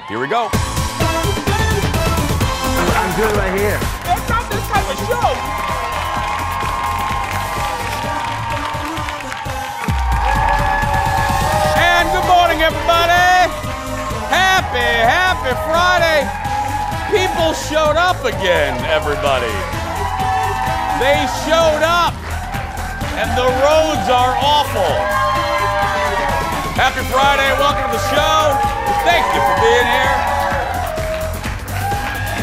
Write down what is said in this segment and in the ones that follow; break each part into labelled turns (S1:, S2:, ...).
S1: Here we go.
S2: I'm good right here.
S1: That's not this type of show. And good morning, everybody. Happy Friday. People showed up again, everybody. They showed up, and the roads are awful. Happy Friday, welcome to the show. Thank you for being here.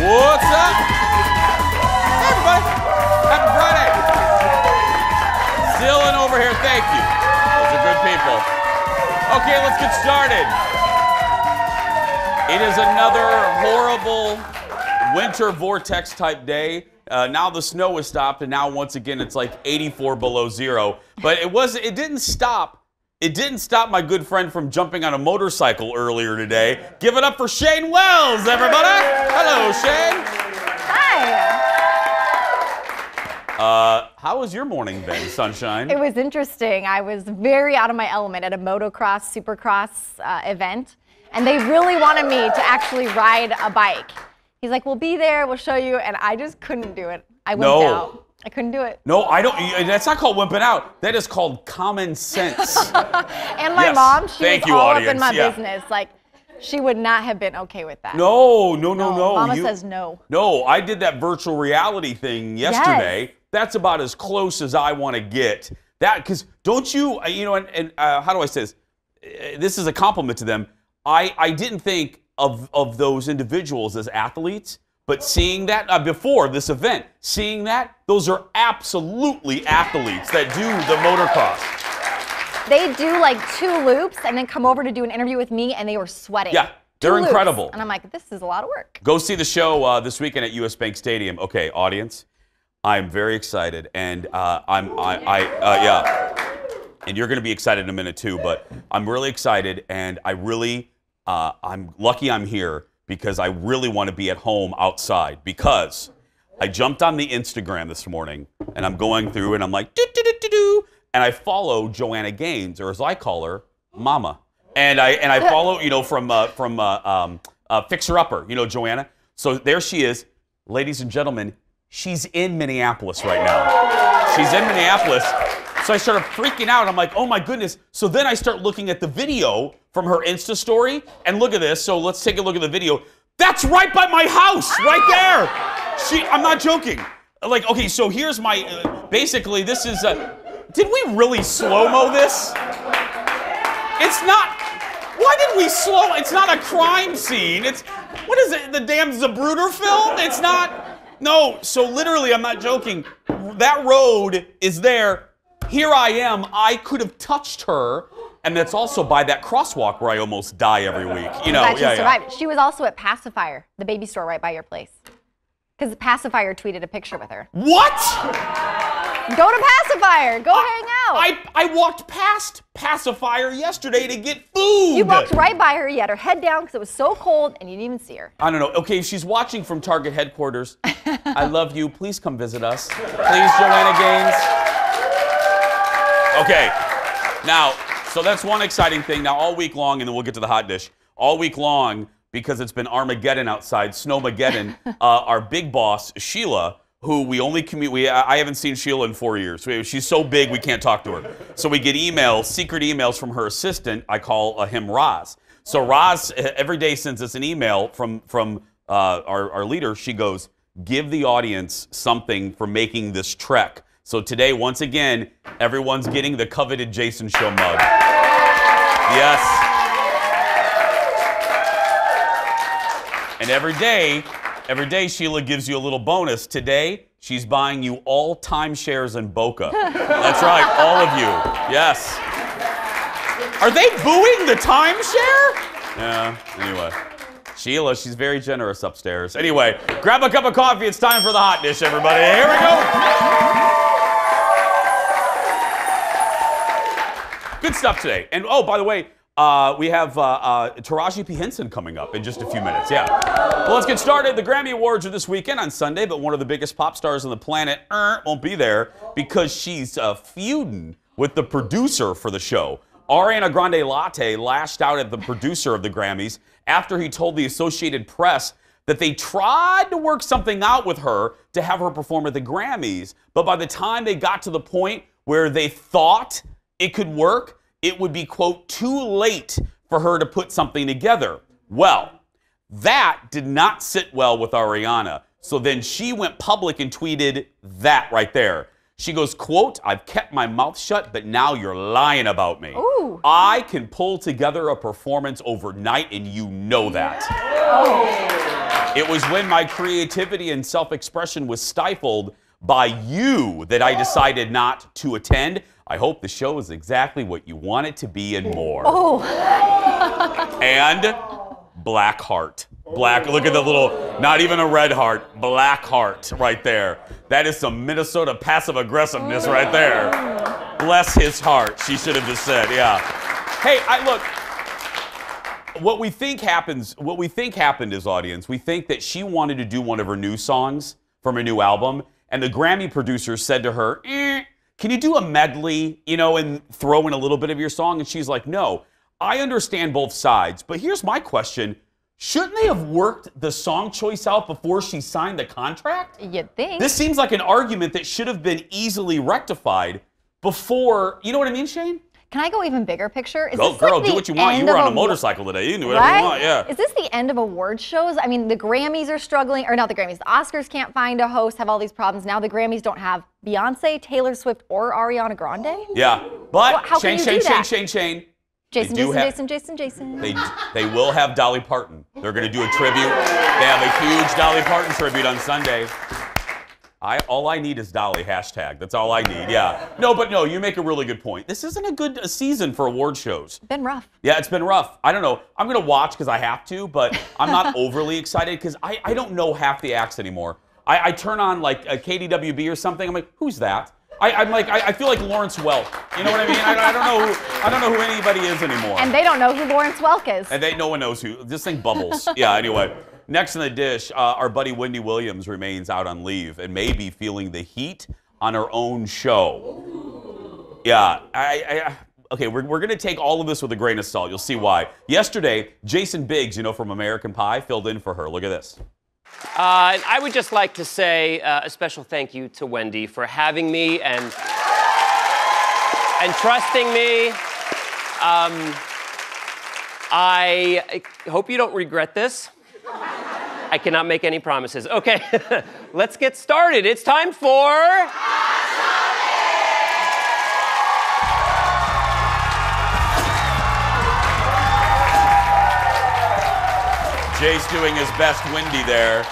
S1: What's up? Hey, everybody. Happy Friday. Dylan over here, thank you. Those are good people. Okay, let's get started. It is another horrible winter vortex type day. Now the snow has stopped, and now once again it's like 84 below zero. But it didn't stop. It didn't stop my good friend from jumping on a motorcycle earlier today. Give it up for Shayne Wells, everybody. Hello, Shayne.
S3: Hi.
S1: How was your morning been, sunshine?
S3: It was interesting. I was very out of my element at a motocross, supercross event, and they really wanted me to actually ride a bike. He's like, we'll be there, we'll show you, and I just couldn't do it. I wimped out. I couldn't do it.
S1: No, I don't. That's not called wimping out. That is called common sense.
S3: And my mom, she was all
S1: audience.
S3: up in my business. Like, she would not have been okay with that.
S1: No.
S3: Mama says no.
S1: No, I did that virtual reality thing yesterday.
S3: Yes.
S1: That's about as close as I want to get. That, because don't you, and how do I say this? This is a compliment to them. I didn't think of those individuals as athletes, but seeing that before this event, seeing that, those are absolutely athletes that do the motocross.
S3: They do like 2 loops and then come over to do an interview with me, and they were sweating.
S1: Yeah, they're incredible.
S3: And I'm like, this is a lot of work.
S1: Go see the show this weekend at US Bank Stadium. Okay, audience, I'm very excited, and and you're going to be excited in a minute too. But I'm really excited, and I'm lucky I'm here because I really want to be at home outside, because I jumped on the Instagram this morning and I'm going through and I'm like, do, and I follow Joanna Gaines, or as I call her, Mama. And I follow, from Fixer Upper, Joanna. So there she is, ladies and gentlemen, she's in Minneapolis right now. She's in Minneapolis. So I started freaking out. I'm like, oh my goodness. So then I start looking at the video from her Insta story, and look at this. So let's take a look at the video. That's right by my house, right there. I'm not joking. Like, okay, so here's my, basically this is, did we really slow-mo this? It's not, why did we slow, it's not a crime scene. What is it, the damn Zapruder film? It's not, no, so literally, I'm not joking. That road is there. Here I am, I could have touched her, and that's also by that crosswalk where I almost die every week.
S3: She survived. She was also at Pacifier, the baby store right by your place. Because Pacifier tweeted a picture with her.
S1: What?
S3: Go to Pacifier, go hang out.
S1: I walked past Pacifier yesterday to get food.
S3: You walked right by her, you had her head down because it was so cold, and you didn't even see her.
S1: I don't know. Okay, she's watching from Target headquarters. I love you. Please come visit us. Please, Joanna Gaines. Okay, now, so that's one exciting thing. Now, all week long, and then we'll get to the hot dish. All week long, because it's been Armageddon outside, Snowmageddon, our big boss, Sheila, who we only I haven't seen Sheila in 4 years. She's so big, we can't talk to her. So we get emails, secret emails from her assistant. I call him Roz. So Roz, every day sends us an email from our leader. She goes, give the audience something for making this trek. So today, once again, everyone's getting the coveted Jason Show mug. Yes. And every day Sheila gives you a little bonus. Today, she's buying you all timeshares in Boca. That's right, all of you. Yes. Are they booing the timeshare? Yeah, anyway. Sheila, she's very generous upstairs. Anyway, grab a cup of coffee. It's time for the hot dish, everybody. Here we go. Good stuff today. And oh, by the way, we have Taraji P Henson coming up in just a few minutes. Yeah. Well, let's get started. The Grammy Awards are this weekend on Sunday, but one of the biggest pop stars on the planet won't be there because she's feuding with the producer for the show. Ariana Grande Latte lashed out at the producer of the Grammys after he told the Associated Press that they tried to work something out with her to have her perform at the Grammys, but by the time they got to the point where they thought it could work, it would be, quote, too late for her to put something together. Well, that did not sit well with Ariana. So then she went public and tweeted that right there. She goes, quote, "I've kept my mouth shut, but now you're lying about me.
S3: Ooh.
S1: I can pull together a performance overnight, and you know that.
S3: Oh.
S1: It was when my creativity and self-expression was stifled by you that I decided not to attend. I hope the show is exactly what you want it to be and more."
S3: Oh.
S1: And black heart. Black, look at the little, not even a red heart, black heart right there. That is some Minnesota passive aggressiveness right there. Bless his heart, she should have just said, yeah. Hey, look, what we think happened is, audience, we think that she wanted to do one of her new songs from her new album, and the Grammy producers said to her, can you do a medley, and throw in a little bit of your song? And she's like, no, I understand both sides, but here's my question. Shouldn't they have worked the song choice out before she signed the contract?
S3: You'd think.
S1: This seems like an argument that should have been easily rectified before, you know what I mean, Shayne?
S3: Can I go even bigger picture? Is
S1: Go,
S3: this
S1: girl,
S3: like
S1: do what you want. You were on a motorcycle today. You can do whatever you want, yeah.
S3: Is this the end of award shows? I mean, the Grammys are struggling, or not the Grammys, the Oscars can't find a host, have all these problems. Now the Grammys don't have Beyonce, Taylor Swift, or Ariana Grande?
S1: Yeah, but
S3: Well, how can you do that?
S1: Shayne.
S3: Jason.
S1: They will have Dolly Parton. They're going to do a tribute. They have a huge Dolly Parton tribute on Sunday. All I need is Dolly, hashtag. That's all I need, yeah. No, you make a really good point. This isn't a good season for award shows.
S3: It's been rough.
S1: Yeah, it's been rough. I don't know. I'm going to watch because I have to, but I'm not overly excited because I don't know half the acts anymore. I turn on like a KDWB or something. I'm like, who's that? I feel like Lawrence Welk. You know what I mean? I don't know who anybody is anymore.
S3: And they don't know who Lawrence Welk is.
S1: And no one knows who. This thing bubbles. Yeah, anyway. Next in the dish, our buddy Wendy Williams remains out on leave and may be feeling the heat on her own show. Yeah, okay, we're going to take all of this with a grain of salt. You'll see why. Yesterday, Jason Biggs, from American Pie, filled in for her. Look at this.
S2: I would just like to say a special thank you to Wendy for having me and trusting me. I hope you don't regret this. I cannot make any promises. Okay, let's get started. It's time for...
S1: Jay's doing his best Wendy there.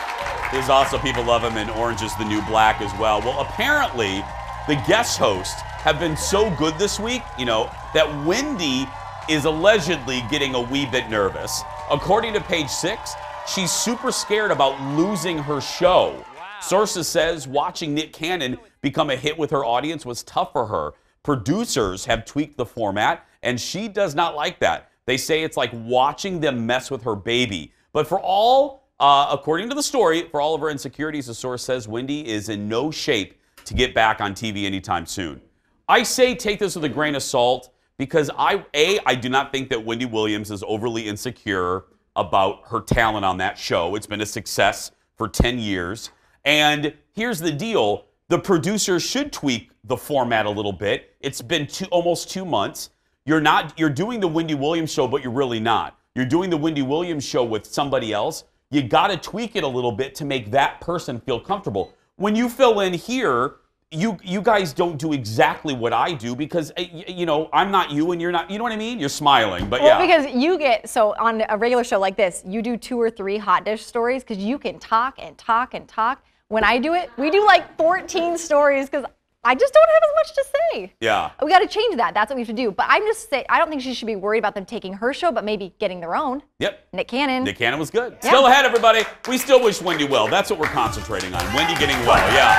S1: There's also people love him in Orange is the New Black as well. Well, apparently, the guest hosts have been so good this week, that Wendy is allegedly getting a wee bit nervous. According to Page 6, she's super scared about losing her show. Wow. Sources says watching Nick Cannon become a hit with her audience was tough for her. Producers have tweaked the format, and she does not like that. They say it's like watching them mess with her baby. But for all, according to the story, for all of her insecurities, the source says Wendy is in no shape to get back on TV anytime soon. I say take this with a grain of salt because I do not think that Wendy Williams is overly insecure about her talent on that show. It's been a success for 10 years. And here's the deal. The producers should tweak the format a little bit. It's been almost 2 months. You're doing the Wendy Williams show, but you're really not. You're doing the Wendy Williams show with somebody else. You got to tweak it a little bit to make that person feel comfortable. When you fill in here, you guys don't do exactly what I do because, I'm not you and you're not, you know what I mean? You're smiling, but yeah.
S3: Well, because so on a regular show like this, you do 2 or 3 hot dish stories because you can talk and talk and talk. When I do it, we do like 14 stories because I just don't have as much to say.
S1: Yeah.
S3: We got to change that. That's what we should do. But I'm just saying, I don't think she should be worried about them taking her show, but maybe getting their own.
S1: Yep.
S3: Nick Cannon.
S1: Nick Cannon was good.
S3: Yeah.
S1: Still ahead, everybody. We still wish Wendy well. That's what we're concentrating on. Wendy getting well, yeah.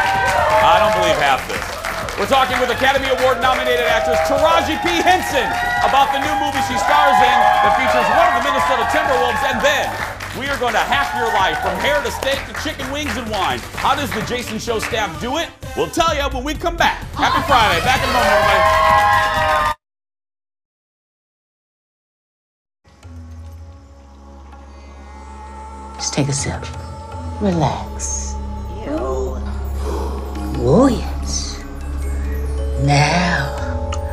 S1: I don't believe half this. We're talking with Academy Award-nominated actress Taraji P Henson about the new movie she stars in that features one of the Minnesota Timberwolves, and then we are going to hack your life from hair to steak to chicken wings and wine. How does the Jason Show staff do it? We'll tell you when we come back. Happy Friday. Back in a moment, everybody.
S4: Just take a sip. Relax. Oh, yes. Now.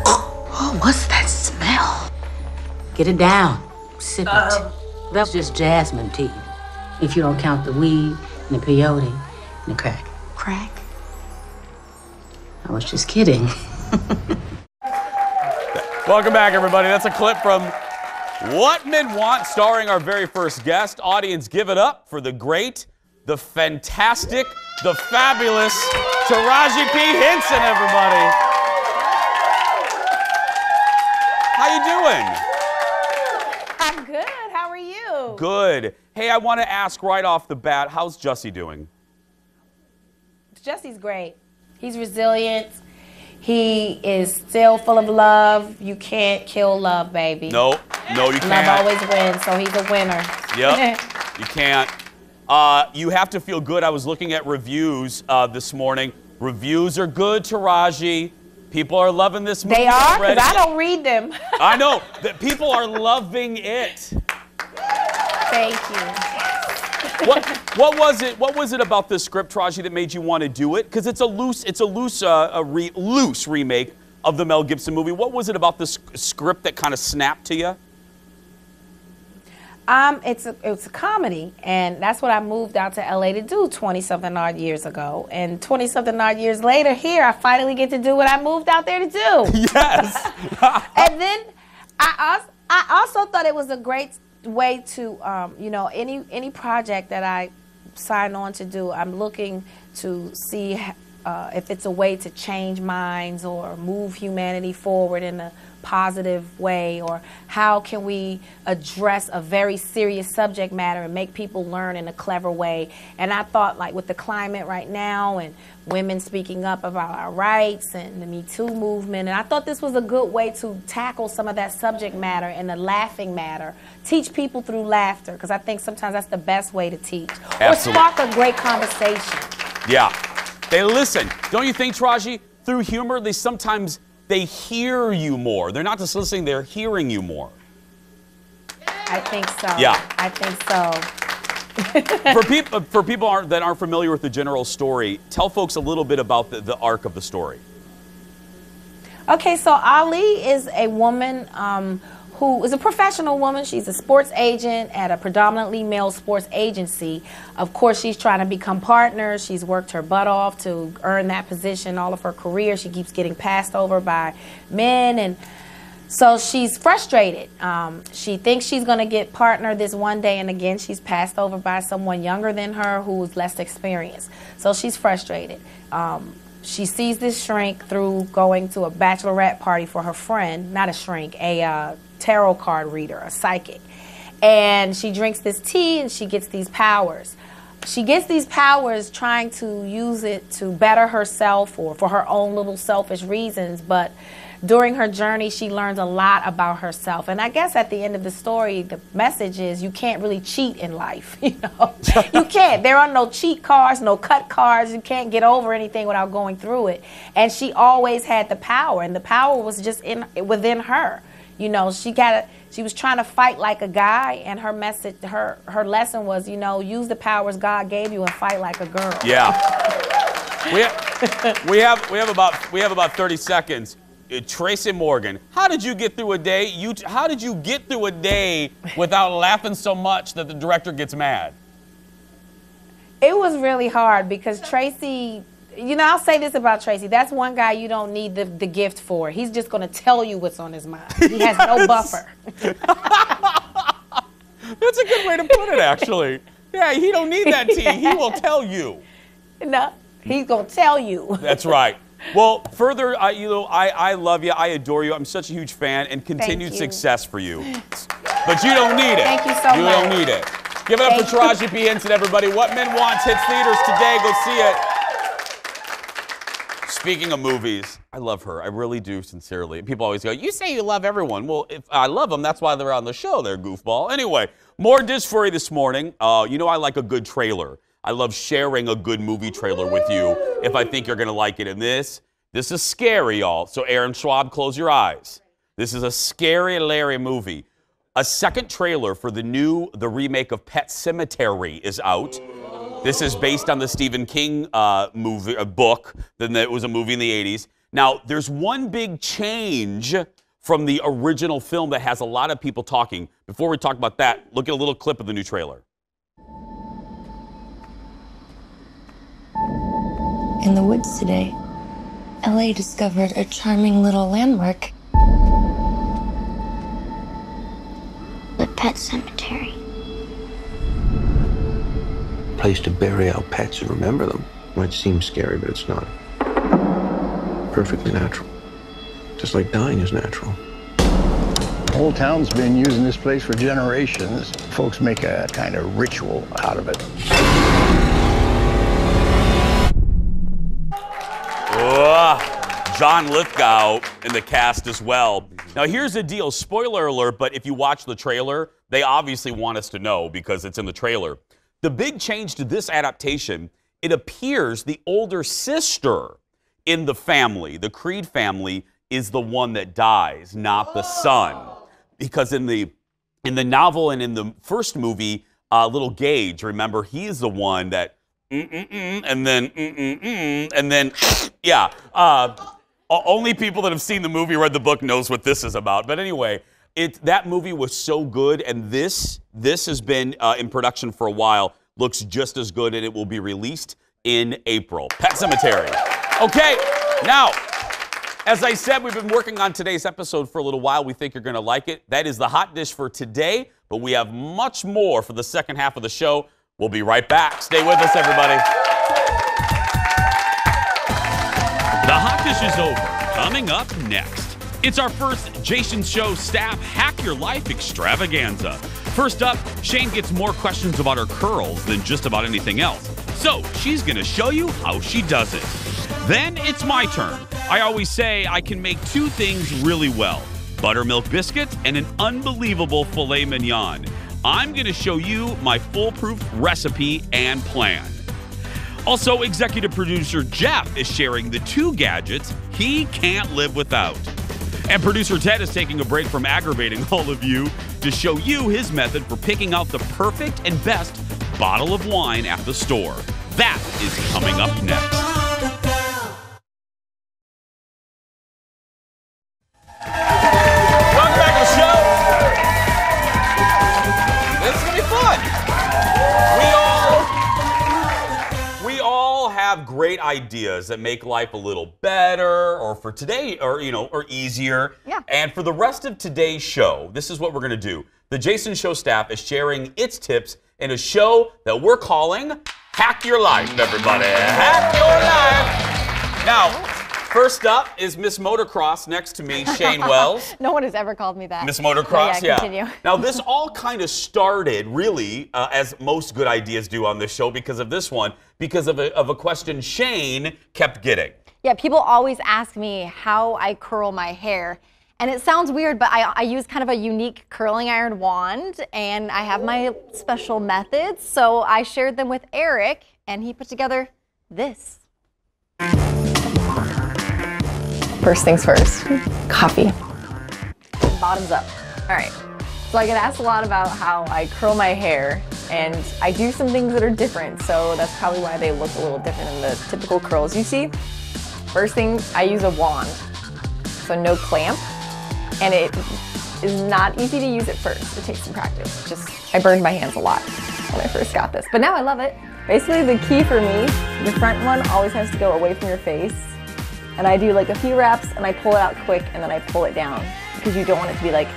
S4: Oh, what's that smell? Get it down. Sip it. That's just jasmine tea. If you don't count the weed and the peyote and the crack. Crack? I was just kidding.
S1: Welcome back, everybody. That's a clip from What Men Want, starring our very first guest. Audience, give it up for the great, the fantastic, the fabulous Taraji P Henson, everybody. How you doing?
S5: I'm good. How are you?
S1: Good. Hey, I want to ask right off the bat, how's Jussie doing?
S5: Jesse's great. He's resilient. He is still full of love. You can't kill love, baby.
S1: No, you can't.
S5: Love always wins, so he's a winner.
S1: Yep, you can't. You have to feel good. I was looking at reviews this morning. Reviews are good, Taraji. People are loving this movie
S5: They are?
S1: already.
S5: Because I don't read them.
S1: I know. That people are loving it.
S5: Thank you.
S1: What was it about this script, Taraji, that made you want to do it? Because it's a loose remake of the Mel Gibson movie. What was it about this script that kind of snapped to you?
S5: It's a comedy, and that's what I moved out to LA to do 20-something odd years ago. And 20-something odd years later, here I finally get to do what I moved out there to do.
S1: Yes.
S5: And then I also thought it was a great way to, any project that I sign on to do, I'm looking to see if it's a way to change minds or move humanity forward in a positive way, or how can we address a very serious subject matter and make people learn in a clever way. And I thought, like, with the climate right now and women speaking up about our rights and the Me Too movement, and I thought this was a good way to tackle some of that subject matter in a laughing matter, teach people through laughter, because I think sometimes that's the best way to teach.
S1: Absolutely.
S5: Or spark a great conversation.
S1: Yeah. They listen. Don't you think, Taraji, through humor, they hear you more. They're not just listening, they're hearing you more.
S5: I think so.
S1: Yeah.
S5: I think so.
S1: For people that aren't familiar with the general story, tell folks a little bit about the arc of the story.
S5: Okay, so Ali is a woman who is a professional woman. She's a sports agent at a predominantly male sports agency. Of course, she's trying to become partners. She's worked her butt off to earn that position all of her career. She keeps getting passed over by men, and so she's frustrated. She thinks she's going to get partner this one day, and again, she's passed over by someone younger than her who's less experienced. So she's frustrated. She sees this shrink through going to a bachelorette party for her friend, not a shrink, a tarot card reader, a psychic. And she drinks this tea and she gets these powers. She gets these powers trying to use it to better herself or for her own little selfish reasons, but during her journey she learns a lot about herself. And I guess at the end of the story the message is you can't really cheat in life. You can't. There are no cheat cards, no cut cards. You can't get over anything without going through it. And she always had the power, and the power was just within her. She was trying to fight like a guy, and her message, her lesson was, use the powers God gave you and fight like a girl.
S1: Yeah. we have about 30 seconds. Tracy Morgan, how did you get through a day? How did you get through a day without laughing so much that the director gets mad?
S5: It was really hard because Tracy, I'll say this about Tracy. That's one guy you don't need the gift for. He's just going to tell you what's on his mind. He has no buffer.
S1: That's a good way to put it, actually. Yeah, he don't need that tea. He will tell you.
S5: No, he's going to tell you.
S1: That's right. Well, further, I love you. I adore you. I'm such a huge fan, and continued success for you. But you don't need it.
S5: Thank you so much.
S1: You don't need it. Give it up for Taraji P Henson, everybody. What Men Want hits theaters today. Go see it. Speaking of movies, I love her. I really do, sincerely. People always go, you say you love everyone. Well, if I love them, that's why they're on the show. They're goofball. Anyway, more dish for you this morning. I like a good trailer. I love sharing a good movie trailer with you if I think you're going to like it. And this is scary, y'all. So Aaron Schwab, close your eyes. This is a scary, Larry movie. a second trailer for the remake of Pet Sematary is out. This is based on the Stephen King book. Then it was a movie in the 80s. Now, there's one big change from the original film that has a lot of people talking. Before we talk about that, look at a little clip of the new trailer.
S6: In the woods today, LA discovered a charming little landmark.
S7: The pet cemetery.
S8: Place to bury our pets and remember them. Might seem scary, but it's not. Perfectly natural. Just like dying is natural.
S9: The whole town's been using this place for generations. Folks make a kind of ritual out of it.
S1: John Lithgow in the cast as well. Now, here's the deal. Spoiler alert, but if you watch the trailer, they obviously want us to know because it's in the trailer. The big change to this adaptation, it appears the older sister in the family, the Creed family, is the one that dies, not the son. Because in the novel and in the first movie, little Gage, remember, he's the one that and then and then yeah. Only people that have seen the movie, read the book, knows what this is about. But anyway, that movie was so good, and this has been in production for a while. Looks just as good, and it will be released in April. Pet Sematary. Okay, now, as I said, we've been working on today's episode for a little while. We think you're going to like it. That is the hot dish for today, but we have much more for the second half of the show. We'll be right back. Stay with us, everybody.
S10: The hot dish is over. Coming up next, it's our first Jason Show staff Hack Your Life extravaganza. First up, Shayne gets more questions about her curls than just about anything else. So she's going to show you how she does it. Then it's my turn. I always say I can make two things really well: buttermilk biscuits and an unbelievable filet mignon. I'm going to show you my foolproof recipe and plan. Also, executive producer Jeff is sharing the two gadgets he can't live without. And producer Ted is taking a break from aggravating all of you to show you his method for picking out the perfect and best bottle of wine at the store. That is coming up next.
S1: Welcome back to the show. This is going to be fun. We all have great ideas that make life a little better, or for today, or or easier.
S3: Yeah.
S1: And for the rest of today's show, this is what we're going to do. The Jason Show staff is sharing its tips in a show that we're calling Hack Your Life, everybody. Hack Your Life. Now, first up is Miss Motocross next to me, Shayne Wells.
S3: No one has ever called me that.
S1: Miss Motocross,
S3: yeah. Continue.
S1: Now, this all kind of started, really, as most good ideas do on this show, because of this one, because of a question Shayne kept getting.
S3: Yeah, people always ask me how I curl my hair. And it sounds weird, but I use kind of a unique curling iron wand, and I have my special methods. So I shared them with Eric, and he put together this. First things first, coffee. Bottoms up. All right. So I get asked a lot about how I curl my hair, and I do some things that are different. So that's probably why they look a little different than the typical curls you see. First thing, I use a wand. So no clamp. And it is not easy to use at first. It takes some practice. I burned my hands a lot when I first got this, but now I love it. Basically, the key for me, the front one always has to go away from your face. And I do like a few wraps, and I pull it out quick, and then I pull it down, because you don't want it to be like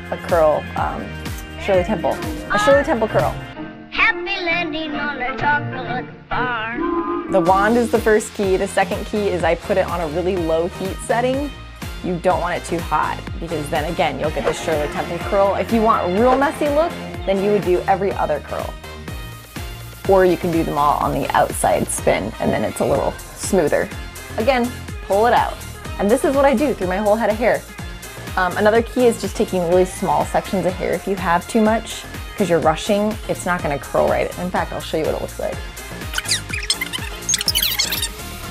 S3: a curl, Shirley Temple. A Shirley Temple curl.
S7: Happy landing on a chocolate bar.
S3: The wand is the first key. The second key is I put it on a really low heat setting. You don't want it too hot, because then again, you'll get the Shirley Temple curl. If you want a real messy look, then you would do every other curl. Or you can do them all on the outside spin, and then it's a little smoother. Again, pull it out. And this is what I do through my whole head of hair. Another key is just taking really small sections of hair. If you have too much, because you're rushing, it's not gonna curl right. In fact, I'll show you what it looks like.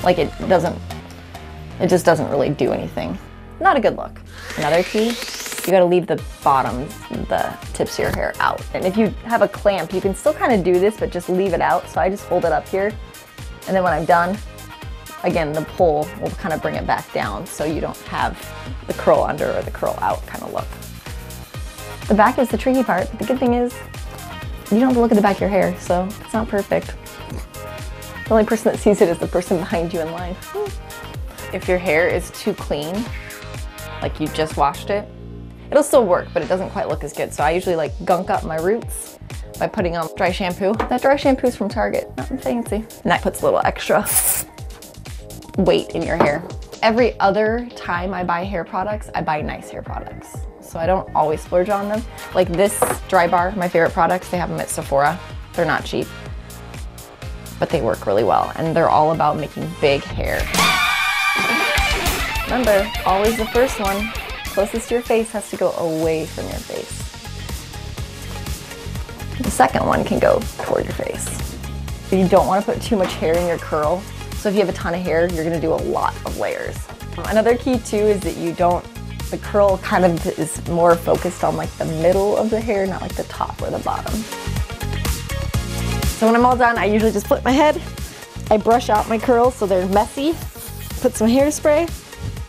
S3: Like it just doesn't really do anything. Not a good look. Another key, You gotta leave the bottoms, the tips of your hair out. And if you have a clamp, you can still kind of do this, but just leave it out. So I just hold it up here. And then when I'm done, again, the pull will kind of bring it back down so you don't have the curl under or the curl out kind of look. The back is the tricky part, but the good thing is you don't have to look at the back of your hair, so it's not perfect. The only person that sees it is the person behind you in line. If your hair is too clean, like you just washed it, it'll still work, but it doesn't quite look as good. So I usually like gunk up my roots by putting on dry shampoo. That dry shampoo is from Target, nothing fancy. And that puts a little extra weight in your hair. Every other time I buy hair products, I buy nice hair products. So I don't always splurge on them. Like this Dry Bar, my favorite products, they have them at Sephora. They're not cheap, but they work really well. And they're all about making big hair. Remember, always the first one, closest to your face, has to go away from your face. The second one can go toward your face. But you don't want to put too much hair in your curl. So if you have a ton of hair, you're gonna do a lot of layers. Another key too is that the curl kind of is more focused on like the middle of the hair, not like the top or the bottom. So when I'm all done, I usually just flip my head. I brush out my curls so they're messy, put some hairspray,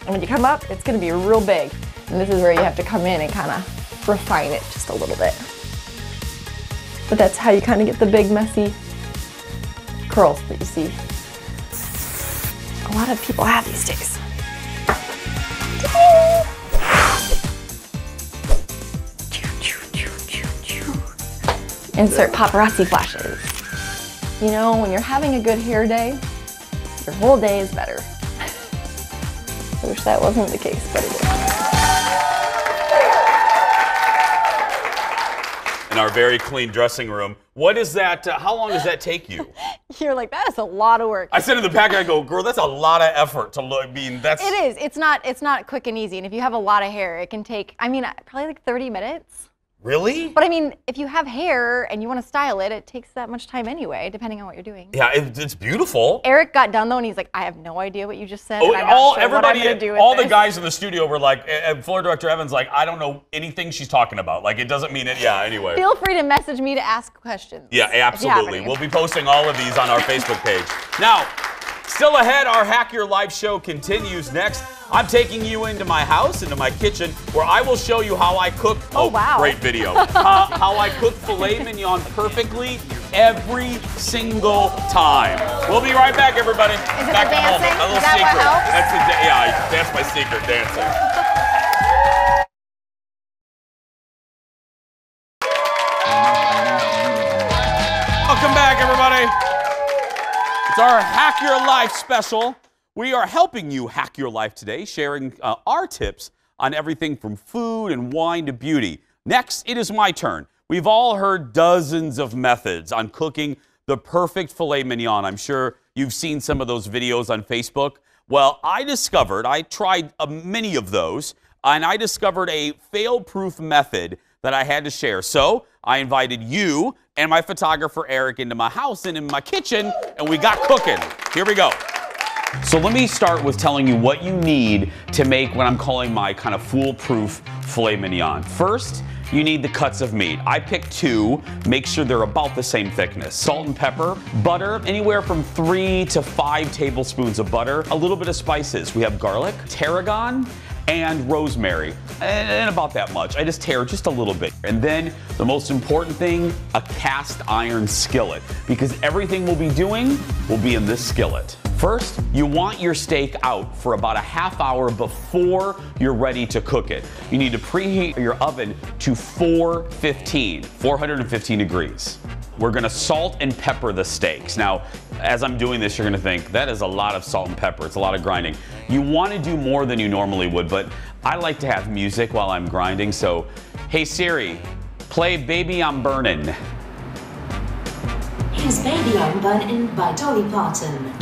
S3: and when you come up, it's gonna be real big. And this is where you have to come in and kind of refine it just a little bit. But that's how you kind of get the big, messy curls that you see. A lot of people have these days. Insert paparazzi flashes. You know, when you're having a good hair day, your whole day is better. I wish that wasn't the case, but it is.
S1: In our very clean dressing room, what is that? How long does that take you?
S3: You're like, that is a lot of work.
S1: I sit in the back and I go, girl, that's a lot of effort to look. I mean, that's.
S3: It is. It's not quick and easy. And if you have a lot of hair, it can take, I mean, probably like 30 minutes.
S1: Really?
S3: But I mean, if you have hair and you want to style it, it takes that much time anyway, depending on what you're doing.
S1: Yeah, it's beautiful.
S3: Eric got done though, and he's like, I have no idea what you just said.
S1: Oh,
S3: and I'm not sure
S1: everybody,
S3: what I'm gonna do with
S1: all
S3: this.
S1: the guys in the studio were like, and floor director Evan's like, I don't know anything she's talking about. Like, it doesn't mean it. Yeah, anyway.
S3: Feel free to message me to ask questions.
S1: Yeah, absolutely. We'll be posting all of these on our Facebook page. Now, still ahead, our Hack Your Life show continues next. I'm taking you into my house, into my kitchen, where I will show you how I cook.
S3: Oh, wow.
S1: Great video. How I cook filet mignon perfectly every single time. We'll be right back, everybody.
S3: Is it
S1: back
S3: the
S1: in a moment.
S3: dancing?
S1: A little
S3: Is that
S1: secret.
S3: what helps?
S1: That's my secret, dancing. Welcome back, everybody. It's our Hack Your Life special. We are helping you hack your life today, sharing our tips on everything from food and wine to beauty. Next, it is my turn. We've all heard dozens of methods on cooking the perfect filet mignon. I'm sure you've seen some of those videos on Facebook. Well, I tried many of those, and I discovered a fail-proof method that I had to share. So I invited you and my photographer, Eric, into my house and in my kitchen, and we got cooking. Here we go. So let me start with telling you what you need to make what I'm calling my kind of foolproof filet mignon. First, you need the cuts of meat. I picked 2. Make sure they're about the same thickness. Salt and pepper, butter, anywhere from 3 to 5 tablespoons of butter, a little bit of spices. We have garlic, tarragon, and rosemary, and about that much. I just tear just a little bit. And then the most important thing, a cast iron skillet, because everything we'll be doing will be in this skillet. First, you want your steak out for about a half hour before you're ready to cook it. You need to preheat your oven to 415 degrees. We're gonna salt and pepper the steaks. Now, as I'm doing this, you're gonna think, that is a lot of salt and pepper. It's a lot of grinding. You wanna do more than you normally would, but I like to have music while I'm grinding, so, hey Siri, play Baby I'm Burnin'.
S11: Here's Baby I'm Burnin' by Dolly Parton.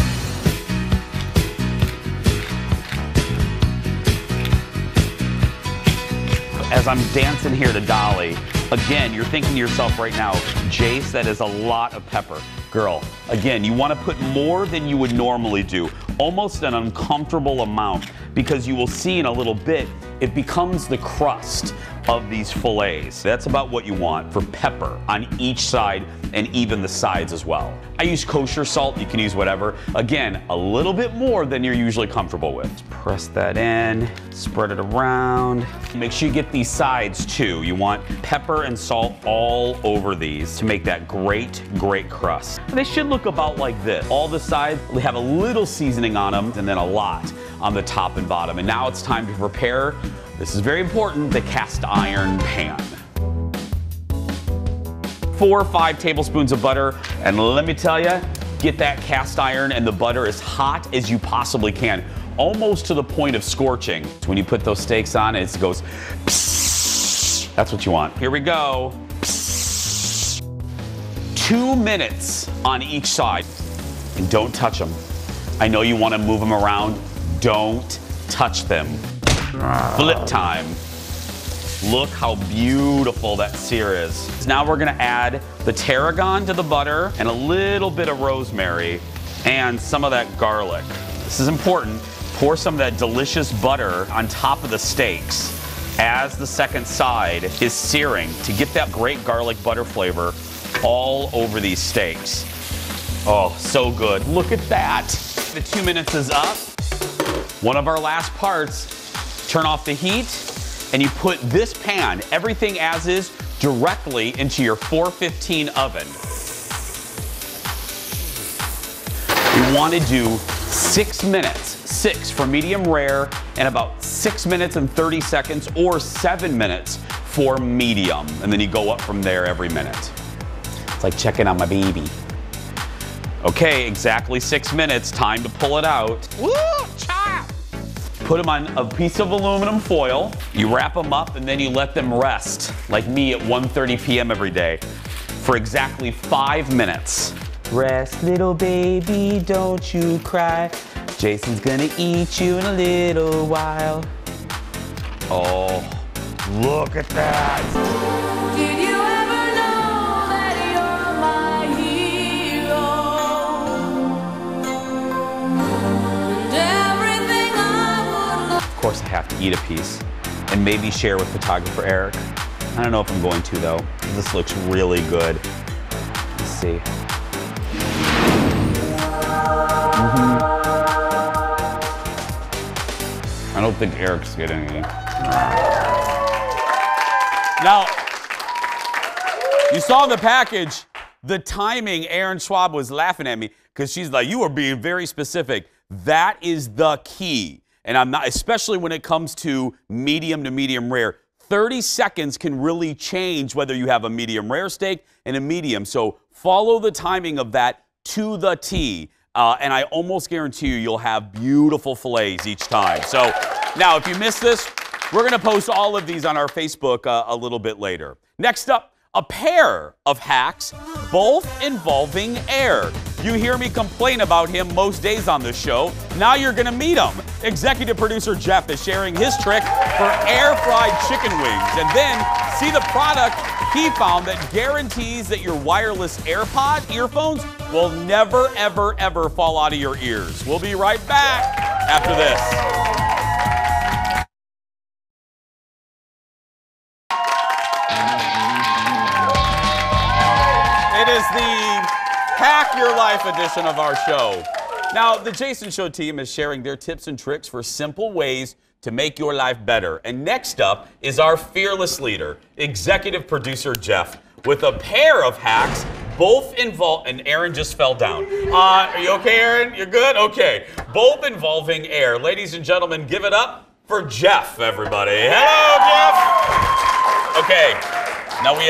S1: As I'm dancing here to Dolly, again, you're thinking to yourself right now, Jace, that is a lot of pepper. Girl, again, you want to put more than you would normally do, almost an uncomfortable amount. because you will see in a little bit, it becomes the crust of these fillets. That's about what you want for pepper on each side and even the sides as well. I use kosher salt, you can use whatever. Again, a little bit more than you're usually comfortable with. Press that in, spread it around. Make sure you get these sides too. You want pepper and salt all over these to make that great, great crust. They should look about like this. All the sides have a little seasoning on them and then a lot on the top and bottom. And now it's time to prepare, this is very important, the cast iron pan. 4 or 5 tablespoons of butter, and let me tell you, get that cast iron and the butter as hot as you possibly can, almost to the point of scorching. When you put those steaks on, it goes psst. That's what you want. Here we go. Psst. 2 minutes on each side, and don't touch them. I know you want to move them around. Don't touch them. Flip time. Look how beautiful that sear is. Now we're gonna add the tarragon to the butter and a little bit of rosemary and some of that garlic. This is important. Pour some of that delicious butter on top of the steaks as the second side is searing to get that great garlic butter flavor all over these steaks. Oh, so good. Look at that. The 2 minutes is up. One of our last parts, turn off the heat, and you put this pan, everything as is, directly into your 415 oven. You want to do 6 minutes, 6 for medium rare, and about 6 minutes and 30 seconds or 7 minutes for medium. And then you go up from there every minute. It's like checking on my baby. Okay, exactly 6 minutes, time to pull it out. Woo, chop! Put them on a piece of aluminum foil, you wrap them up, and then you let them rest, like me at 1:30 p.m. every day, for exactly 5 minutes. Rest, little baby, don't you cry. Jason's gonna eat you in a little while. Oh, look at that.
S12: Did you ever know that you're my hero? And everything I would.
S1: Of course, I have to eat a piece and maybe share with photographer Eric. I don't know if I'm going to though. This looks really good. Let's see. I don't think Eric's getting any. Now, you saw in the package, the timing, Aaron Schwab was laughing at me because she's like, you are being very specific. That is the key. And I'm not, especially when it comes to medium rare. 30 seconds can really change whether you have a medium rare steak and a medium. So follow the timing of that to the T. And I almost guarantee you'll have beautiful fillets each time. So now, if you missed this, we're going to post all of these on our Facebook a little bit later. Next up, a pair of hacks, both involving air. You hear me complain about him most days on this show. Now you're going to meet him. Executive producer Jeff is sharing his trick for air-fried chicken wings. And then see the product he found that guarantees that your wireless AirPod earphones will never, ever, ever fall out of your ears. We'll be right back after this. It is the Hack Your Life edition of our show. Now, the Jason Show team is sharing their tips and tricks for simple ways to make your life better. And next up is our fearless leader, executive producer Jeff, with a pair of hacks, both involve, and Aaron just fell down. Are you okay, Aaron? You're good? Okay. Both involving air. Ladies and gentlemen, give it up for Jeff, everybody. Hello, Jeff. Okay, now we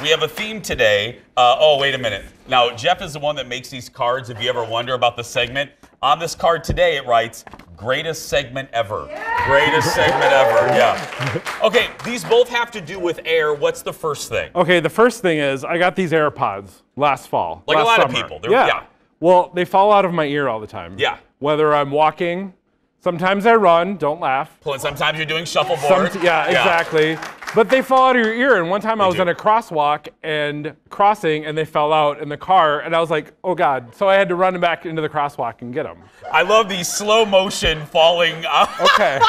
S1: have a theme today. Oh, wait a minute. Now, Jeff is the one that makes these cards, if you ever wonder about the segment. On this card today, it writes, greatest segment ever. Yeah. Greatest segment ever, yeah. Okay, these both have to do with air. What's the first thing?
S13: Okay, the first thing is I got these AirPods last fall.
S1: Like
S13: last
S1: a lot
S13: summer.
S1: of people.
S13: Yeah. Well, they fall out of my ear all the time.
S1: Yeah.
S13: Whether I'm walking, Sometimes I run, don't laugh.
S1: Sometimes you're doing shuffleboard.
S13: Yeah, exactly. But they fall out of your ear. And one time I was in a crosswalk and crossing, and they fell out in the car. And I was like, oh, God. So I had to run back into the crosswalk and get them.
S1: I love these slow motion falling out.
S13: Okay.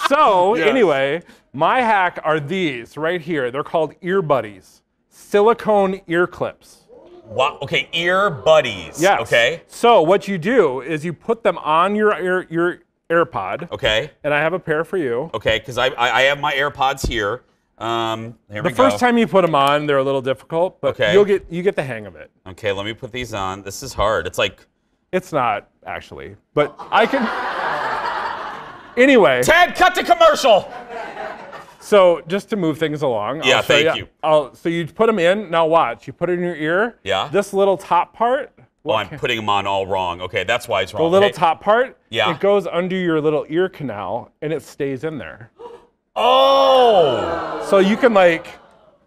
S13: So anyway, my hack are these right here. They're called ear buddies. Silicone ear clips.
S1: Wow. Okay, ear buddies.
S13: Yes.
S1: Okay.
S13: So what you do is you put them on your AirPod.
S1: Okay.
S13: And I have a pair for you.
S1: Okay, because I have my AirPods here. Here we go.
S13: The first time you put them on, they're a little difficult, but you get the hang of it.
S1: Okay, let me put these on. This is hard. It's like...
S13: It's not, actually. But I can... Anyway.
S1: Ted, cut to commercial!
S13: So just to move things along.
S1: Yeah, thank you.
S13: So you put them in. Now watch. You put it in your ear.
S1: Yeah.
S13: This little top part.
S1: Oh, I'm putting them on all wrong. Okay, that's why it's wrong.
S13: The little top part.
S1: Yeah.
S13: It goes under your little ear canal and it stays in there.
S1: Oh.
S13: So you can like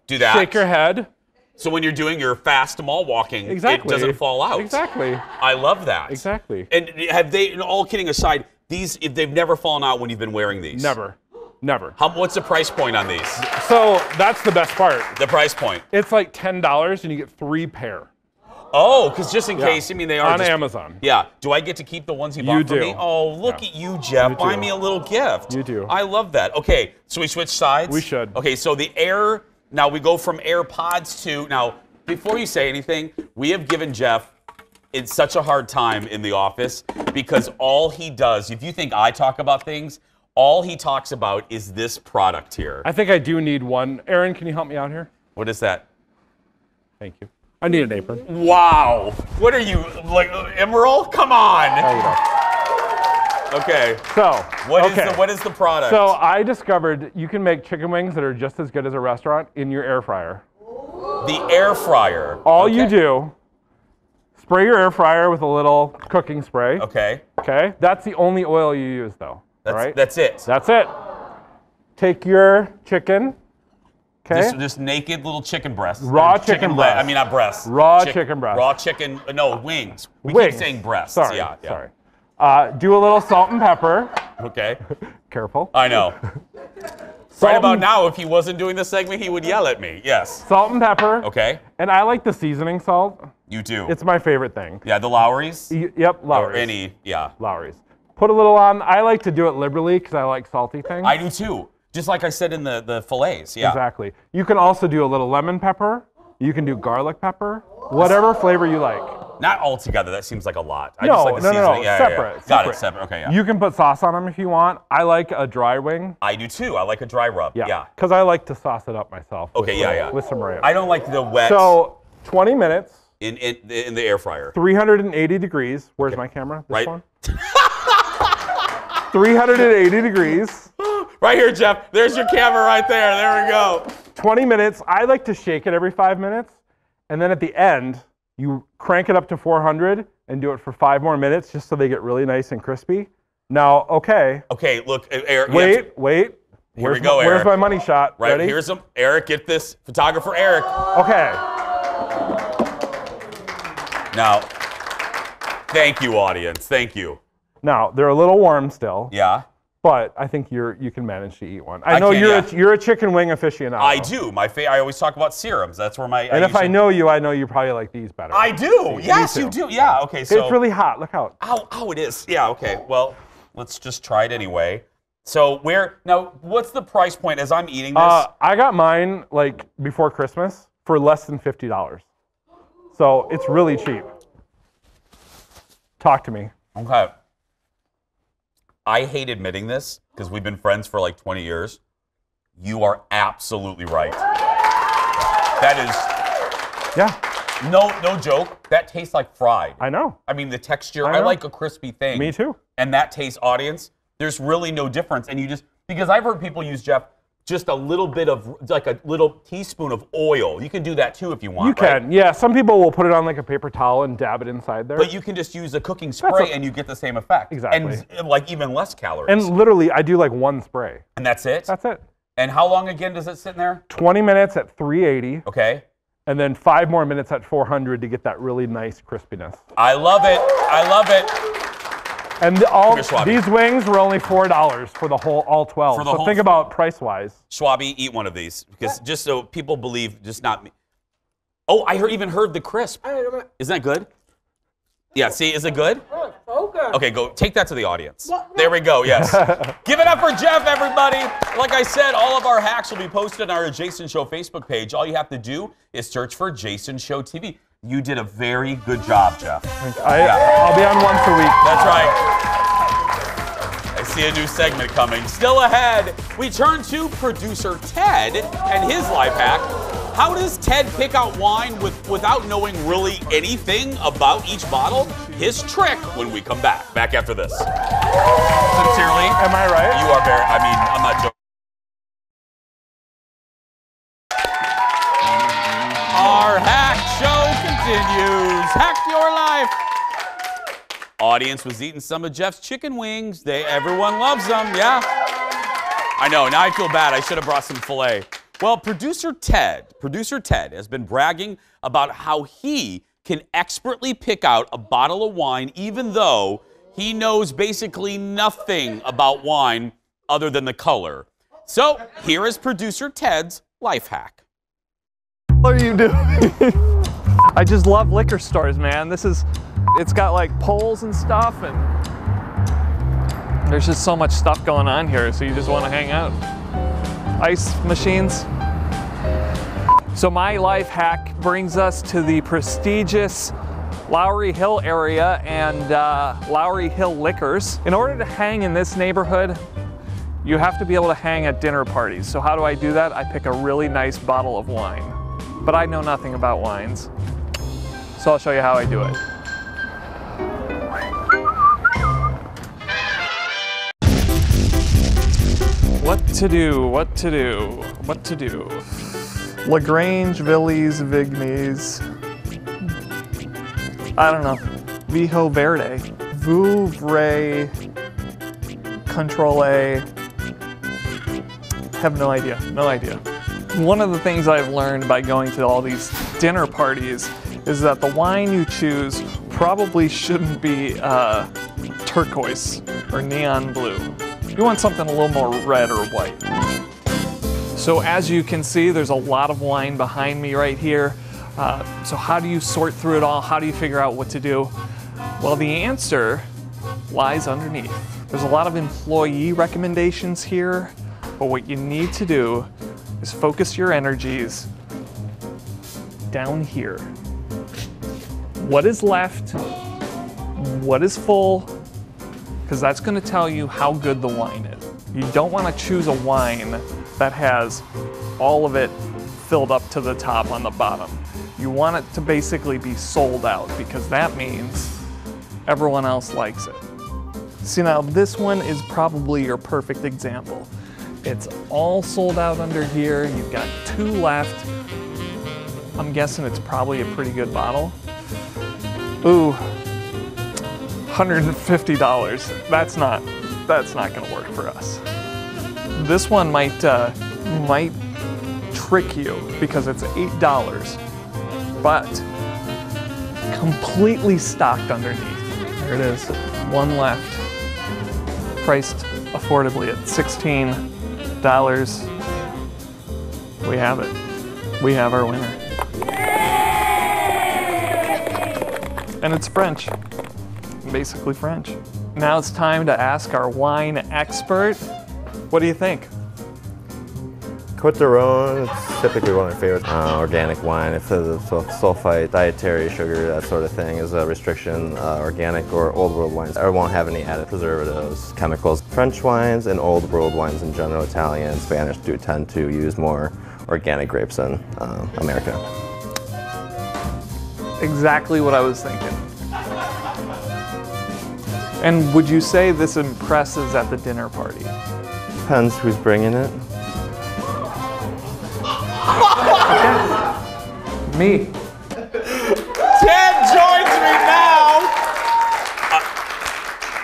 S1: do that.
S13: Shake your head.
S1: So when you're doing your fast mall walking,
S13: exactly.
S1: it doesn't fall out.
S13: Exactly.
S1: I love that.
S13: Exactly.
S1: And have they? All kidding aside, they've never fallen out when you've been wearing these.
S13: Never. Never.
S1: What's the price point on these?
S13: So that's the best part.
S1: The price point.
S13: It's like $10 and you get 3 pair.
S1: Oh, because just in case, I mean, they are
S13: on Amazon.
S1: Yeah. Do I get to keep the ones you bought for me? Oh, look at you, Jeff. Buy me a little gift.
S13: You do.
S1: I love that. Okay, so we switch sides?
S13: We should.
S1: Okay, so the Air, now we go from AirPods to, now, before you say anything, we have given Jeff it's such a hard time in the office because all he does, if you think I talk about things, all he talks about is this product here.
S13: I think I do need one. Aaron, can you help me out here?
S1: What is that?
S13: Thank you. I need an apron.
S1: Wow. What are you, like, Emerald? Come on.
S13: There you go.
S1: Okay.
S13: So,
S1: what is the product?
S13: So I discovered you can make chicken wings that are just as good as a restaurant in your air fryer.
S1: The air fryer.
S13: All you do, spray your air fryer with a little cooking spray.
S1: Okay.
S13: Okay. That's the only oil you use, though.
S1: That's it.
S13: That's it. Take your chicken. Okay.
S1: Just naked little chicken breasts.
S13: Raw chicken breast.
S1: I mean, not breasts.
S13: Raw chicken breast.
S1: Raw chicken. No, wings. We
S13: wings.
S1: keep saying breasts.
S13: Sorry.
S1: Yeah.
S13: Sorry. Do a little salt and pepper.
S1: Okay.
S13: Careful.
S1: I know. Right about now, if he wasn't doing this segment, he would yell at me. Yes.
S13: Salt and pepper.
S1: Okay.
S13: And I like the seasoning salt.
S1: You do.
S13: It's my favorite thing.
S1: Yeah, the Lowry's?
S13: Yep, Lowry's.
S1: Or any, yeah.
S13: Lowry's. Put a little on. I like to do it liberally because I like salty things.
S1: I do too. Just like I said in the fillets, yeah.
S13: Exactly. You can also do a little lemon pepper. You can do garlic pepper. Whatever flavor you like.
S1: Not all together. That seems like a lot. I
S13: no,
S1: just like the seasoning. Yeah,
S13: separate.
S1: Yeah. Got it, separate. Okay, yeah.
S13: You can put sauce on them if you want. I like a dry wing.
S1: I do too. I like a dry rub. Yeah.
S13: Because I like to sauce it up myself.
S1: Okay,
S13: with some ranch.
S1: I don't like the wet.
S13: So 20 minutes.
S1: In the air fryer.
S13: 380 degrees. Where's my camera? This
S1: right.
S13: one? 380 degrees.
S1: Right here, Jeff. There's your camera right there. There we go.
S13: 20 minutes. I like to shake it every 5 minutes. And then at the end, you crank it up to 400 and do it for 5 more minutes just so they get really nice and crispy. Now, okay.
S1: Okay, look, Eric.
S13: Wait.
S1: Here we go, Eric.
S13: Where's my money shot?
S1: Right,
S13: Ready?
S1: here's some. Eric, get this. Photographer Eric.
S13: Okay.
S1: Now, thank you, audience. Thank you.
S13: Now, they're a little warm still.
S1: Yeah.
S13: But I think you can manage to eat one. I know you're a chicken wing aficionado.
S1: I do. I always talk about serums. That's where my.
S13: And if I know you probably like these better.
S1: I do. Yes, you do. Yeah. Okay. So
S13: it's really hot. Look out.
S1: Ow! It is. Yeah. Okay. Well, let's just try it anyway. So what's the price point as I'm eating this?
S13: I got mine like before Christmas for less than $50. So it's really cheap. Talk to me.
S1: Okay. I hate admitting this because we've been friends for like 20 years. You are absolutely right. That is...
S13: Yeah.
S1: No joke. That tastes like fried.
S13: I know.
S1: I mean, the texture, I like a crispy thing.
S13: Me too.
S1: And that tastes, audience, there's really no difference. And you just... Because I've heard people use, Jeff, just a little bit of, like a little teaspoon of oil. You can do that too if you want,
S13: You can, yeah. Some people will put it on like a paper towel and dab it inside there.
S1: But you can just use a cooking spray and you get the same effect.
S13: Exactly.
S1: And like even less calories.
S13: And literally, I do like one spray.
S1: And that's it?
S13: That's it.
S1: And how long again does it sit in there?
S13: 20 minutes at 380.
S1: Okay.
S13: And then 5 more minutes at 400 to get that really nice crispiness.
S1: I love it. I love it.
S13: And these wings were only $4 for the all 12.
S1: For the
S13: so
S1: whole-
S13: think about price-wise.
S1: Schwabi, eat one of these because just so people believe, just not me. Oh, I even heard the crisp. Isn't that good? Yeah. See, is it good? Okay, go take that to the audience. There we go. Yes. Give it up for Jeff, everybody. Like I said, all of our hacks will be posted on our Jason Show Facebook page. All you have to do is search for Jason Show TV. You did a very good job, Jeff.
S13: I'll be on once a week.
S1: That's right. I see a new segment coming. Still ahead, we turn to producer Ted and his life hack. How does Ted pick out wine without knowing really anything about each bottle? His trick when we come back. Back after this. Sincerely.
S13: Am I right?
S1: You are very, I'm not joking. Our hack show continues. Hack your life. Audience was eating some of Jeff's chicken wings. Everyone loves them, yeah. I know, now I feel bad. I should have brought some filet. Well, producer Ted has been bragging about how he can expertly pick out a bottle of wine even though he knows basically nothing about wine other than the color. So here is producer Ted's life hack.
S14: What are you doing? I just love liquor stores, man. It's got like poles and stuff, and there's just so much stuff going on here, so you just want to hang out. Ice machines. So my life hack brings us to the prestigious Lowry Hill area and Lowry Hill Liquors. In order to hang in this neighborhood, you have to be able to hang at dinner parties. So how do I do that? I pick a really nice bottle of wine. But I know nothing about wines. So I'll show you how I do it. What to do, what to do, what to do. LaGrange, Villies, Vignes. I don't know. Vijo Verde. Vouvray. Controle. Have no idea, no idea. One of the things I've learned by going to all these dinner parties is that the wine you choose probably shouldn't be turquoise or neon blue. You want something a little more red or white. So as you can see, there's a lot of wine behind me right here. So how do you sort through it all? How do you figure out what to do? Well, the answer lies underneath. There's a lot of employee recommendations here, but what you need to do is focus your energies down here. What is left? What is full? Because that's going to tell you how good the wine is. You don't want to choose a wine that has all of it filled up to the top on the bottom. You want it to basically be sold out because that means everyone else likes it. See, now this one is probably your perfect example. It's all sold out under here. You've got 2 left. I'm guessing it's probably a pretty good bottle. Ooh, $150. That's not gonna work for us. This one might trick you because it's $8, but completely stocked underneath. There it is, 1 left. Priced affordably at $16. We have it. We have our winner. And it's French. Basically French. Now it's time to ask our wine expert. What do you think?
S15: Côte d'Aron, it's typically one of my favorite organic wine. It says it's sulfite, dietary sugar, that sort of thing is a restriction. Organic or old world wines, I won't have any added preservatives, chemicals. French wines and old world wines in general, Italian, Spanish do tend to use more organic grapes in America.
S14: Exactly what I was thinking. And would you say this impresses at the dinner party?
S15: Depends who's bringing it.
S14: Me.
S1: Ted joins me now.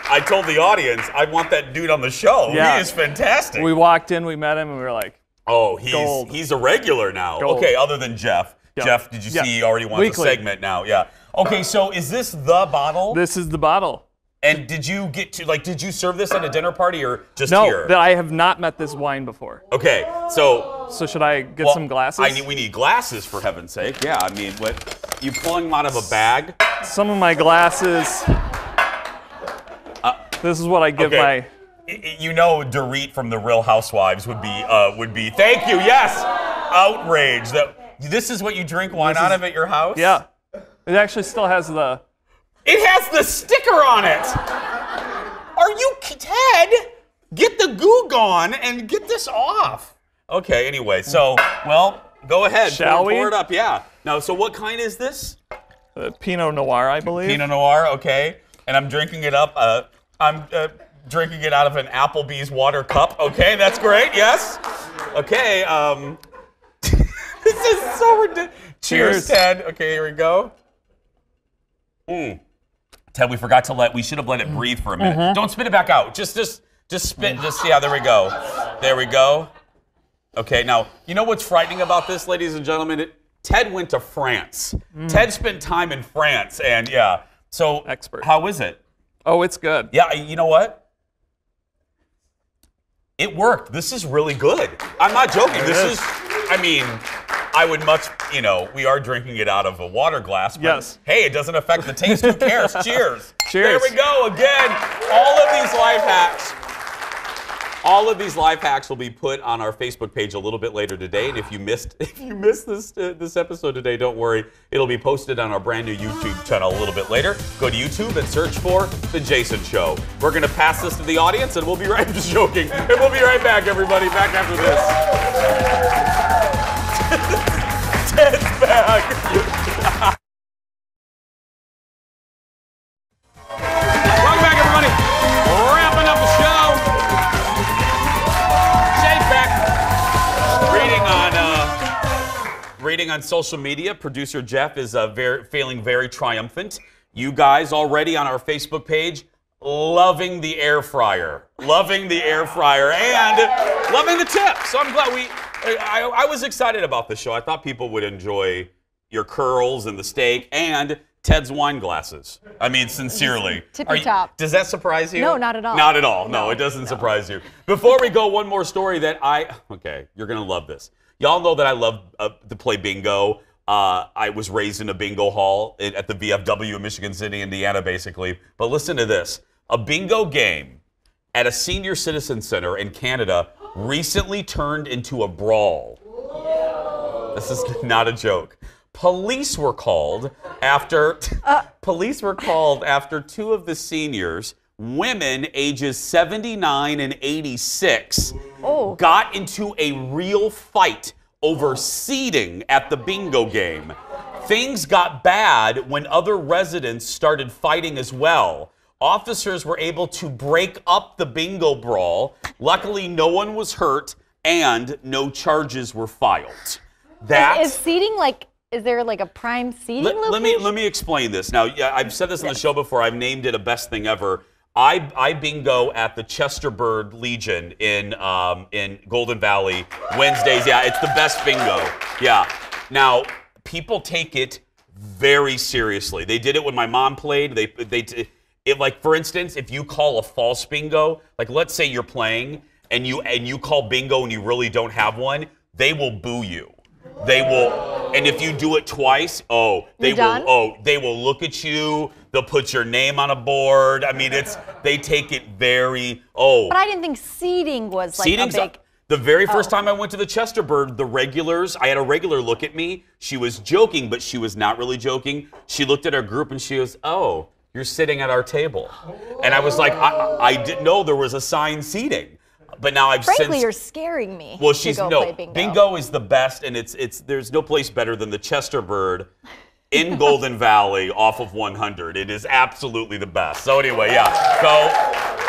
S1: I told the audience I want that dude on the show.
S14: Yeah.
S1: He is fantastic.
S14: We walked in, we met him, and we were like,
S1: oh,
S14: gold.
S1: he's a regular now.
S14: Gold.
S1: Okay, other than Jeff.
S14: Yep.
S1: Jeff, did you see he already wants
S14: Weekly.
S1: a segment now? Yeah. Okay, so is this the bottle?
S14: This is the bottle.
S1: And did you get to, like, did you serve this at a dinner party or just
S14: No,
S1: here?
S14: I have not met this wine before.
S1: Okay, so.
S14: So should I get some glasses?
S1: We need glasses, for heaven's sake. Yeah, I mean, what? You pulling them out of a bag?
S14: Some of my glasses. This is what I give my.
S1: You know, Dorit from The Real Housewives would be. Thank you. Yes, outrage. This is what you drink wine out of at your house?
S14: Yeah, it actually still has the.
S1: It has the sticker on it. Are you Ted? Get the goo gone and get this off. Okay. Anyway, so go ahead.
S14: Shall we?
S1: Pour it up. Yeah. Now, so what kind is this?
S14: Pinot Noir, I believe.
S1: Pinot Noir. Okay. And I'm drinking it up. I'm drinking it out of an Applebee's water cup. Okay, that's great. Yes. Okay. This is so ridiculous. Cheers, Ted. Okay, here we go. Ted, we forgot to we should have let it breathe for a minute.
S14: Mm-hmm.
S1: Don't spit it back out. Just spit. Yeah, there we go. There we go. Okay, now, you know what's frightening about this, ladies and gentlemen? Ted went to France. Ted spent time in France, and yeah. So,
S14: expert.
S1: How is it?
S14: Oh, it's good.
S1: Yeah, you know what? It worked. This is really good. I'm not joking. I mean, I would much, we are drinking it out of a water glass. But
S14: yes.
S1: Hey, it doesn't affect the taste. Who cares? Cheers.
S14: Cheers.
S1: There we go. Again, all of these life hacks. All of these life hacks will be put on our Facebook page a little bit later today. And if you missed this episode today, don't worry. It'll be posted on our brand new YouTube channel a little bit later. Go to YouTube and search for The Jason Show. We're going to pass this to the audience, and we'll be right just joking. And we'll be right back, everybody. Back after this. Ted's back. Welcome back, everybody. Wrapping up the show. Reading on social media, producer Jeff is feeling very triumphant. You guys already on our Facebook page, loving the air fryer. Loving the air fryer and loving the tip. So I'm glad I was excited about this show. I thought people would enjoy your curls and the steak and Ted's wine glasses. I mean, sincerely.
S3: Tippy top.
S1: Does that surprise you?
S3: No, not at all.
S1: Not at all. No, it doesn't surprise you. Before we go, one more story that okay, you're going to love this. Y'all know that I love to play bingo. I was raised in a bingo hall at the VFW in Michigan City, Indiana, basically. But listen to this. A bingo game at a senior citizen center in Canada recently turned into a brawl. This is not a joke. Police were called after two of the seniors, women ages 79 and 86, got into a real fight over seating at the bingo game. Things got bad when other residents started fighting as well. Officers were able to break up the bingo brawl. Luckily, no one was hurt and no charges were filed.
S3: Is seating is there a prime seating location?
S1: Let me explain this. Now, I've said this on the show before. I've named it a best thing ever. I bingo at the Chesterbird Legion in Golden Valley Wednesdays. Yeah, it's the best bingo. Yeah. Now, people take it very seriously. They did it when my mom played. For instance, if you call a false bingo, let's say you're playing and you call bingo and you really don't have one, they will boo you. They will, and if you do it twice, they will look at you. They'll put your name on a board. I mean, they take it very,
S3: But I didn't think seating was a big...
S1: The very first time I went to the Chesterbird, I had a regular look at me. She was joking, but she was not really joking. She looked at our group and she goes, "Oh, you're sitting at our table." And I was like, I didn't know there was assigned seating. But now
S3: Frankly, you're scaring me.
S1: Well,
S3: play bingo.
S1: Bingo is the best, and there's no place better than the Chesterbird in Golden Valley off of 100. It is absolutely the best. So anyway, yeah,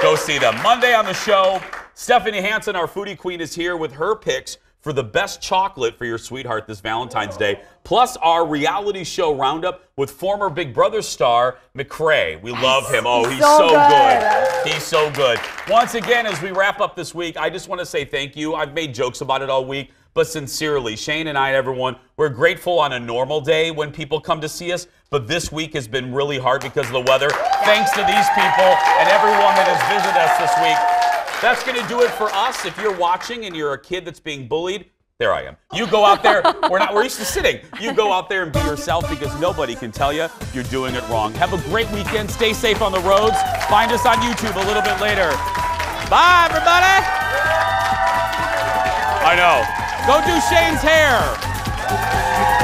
S1: go see them. Monday on the show, Stephanie Hansen, our foodie queen, is here with her picks for the best chocolate for your sweetheart this Valentine's Day, plus our reality show roundup with former Big Brother star McCrae. We love him. Oh, he's so good. He's so good. Once again, as we wrap up this week, I just want to say thank you. I've made jokes about it all week, but sincerely. Shayne and I and everyone, we're grateful on a normal day when people come to see us, but this week has been really hard because of the weather. Thanks to these people and everyone that has visited us this week. That's going to do it for us. If you're watching and you're a kid that's being bullied, there I am. You go out there. We're used to sitting. You go out there and be yourself because nobody can tell you you're doing it wrong. Have a great weekend. Stay safe on the roads. Find us on YouTube a little bit later. Bye, everybody. I know. Go do Shayne's hair.